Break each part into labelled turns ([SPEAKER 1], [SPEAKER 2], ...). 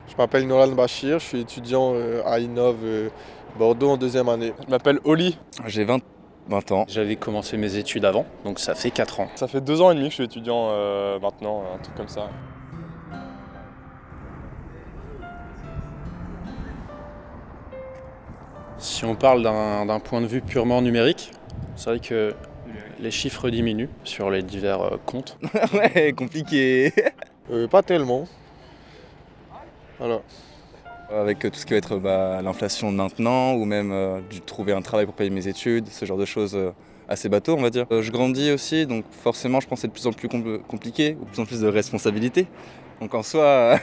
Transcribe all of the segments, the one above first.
[SPEAKER 1] Je m'appelle Noran Bachir, je suis étudiant à Innov Bordeaux en deuxième année.
[SPEAKER 2] Je m'appelle Oli.
[SPEAKER 3] J'ai 20 ans.
[SPEAKER 4] J'avais commencé mes études avant, donc ça fait 4 ans.
[SPEAKER 2] Ça fait 2 ans et demi que je suis étudiant maintenant, un truc comme ça.
[SPEAKER 4] Si on parle d'un point de vue purement numérique, c'est vrai que les chiffres diminuent sur les divers comptes.
[SPEAKER 3] Ouais, compliqué.
[SPEAKER 1] Pas tellement. Voilà.
[SPEAKER 3] Avec tout ce qui va être l'inflation de maintenant, ou même trouver un travail pour payer mes études, ce genre de choses assez bateau, on va dire. Je grandis aussi, donc forcément je pense que c'est de plus en plus compliqué, ou de plus en plus de responsabilités. Donc en soi,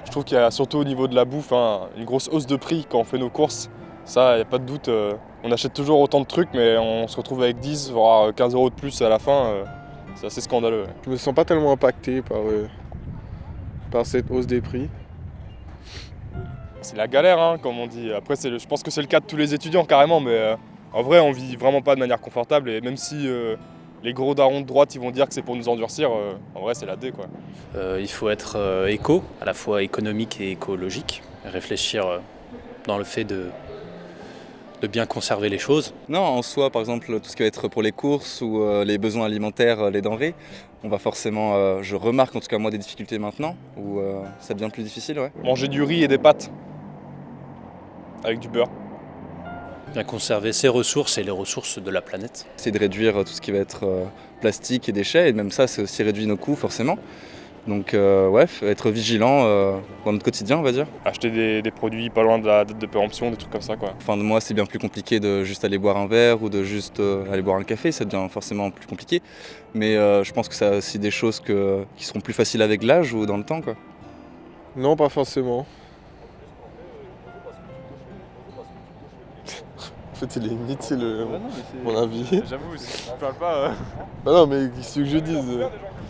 [SPEAKER 2] Je trouve qu'il y a surtout au niveau de la bouffe une grosse hausse de prix quand on fait nos courses. Ça, il n'y a pas de doute. On achète toujours autant de trucs, mais on se retrouve avec 10 voire 15 euros de plus à la fin. C'est assez scandaleux. Ouais.
[SPEAKER 1] Je me sens pas tellement impacté par cette hausse des prix.
[SPEAKER 2] C'est la galère, comme on dit. Après, je pense que c'est le cas de tous les étudiants carrément, mais en vrai, on vit vraiment pas de manière confortable. Et même si les gros darons de droite ils vont dire que c'est pour nous endurcir, en vrai, c'est la D, quoi.
[SPEAKER 4] Il faut être éco, à la fois économique et écologique, réfléchir dans le fait de bien conserver les choses.
[SPEAKER 3] non, en soi, par exemple, tout ce qui va être pour les courses ou les besoins alimentaires, les denrées, on va forcément, je remarque en tout cas moi des difficultés maintenant, où ça devient plus difficile, ouais.
[SPEAKER 2] Manger du riz et des pâtes avec du beurre.
[SPEAKER 4] Bien conserver ses ressources et les ressources de la planète.
[SPEAKER 3] Essayer de réduire tout ce qui va être plastique et déchets, et même ça, c'est aussi réduire nos coûts forcément. Donc ouais, être vigilant dans notre quotidien, on va dire.
[SPEAKER 2] Acheter des produits pas loin de la date de péremption, des trucs comme ça, quoi.
[SPEAKER 3] Fin de mois, c'est bien plus compliqué de juste aller boire un verre ou de juste aller boire un café, ça devient forcément plus compliqué. Mais je pense que ça a aussi des choses qui seront plus faciles avec l'âge ou dans le temps, quoi.
[SPEAKER 1] Non, pas forcément. En fait, il est inutile, mon avis.
[SPEAKER 2] J'avoue, si tu parles pas.
[SPEAKER 1] Bah non, mais qu'est-ce que je dise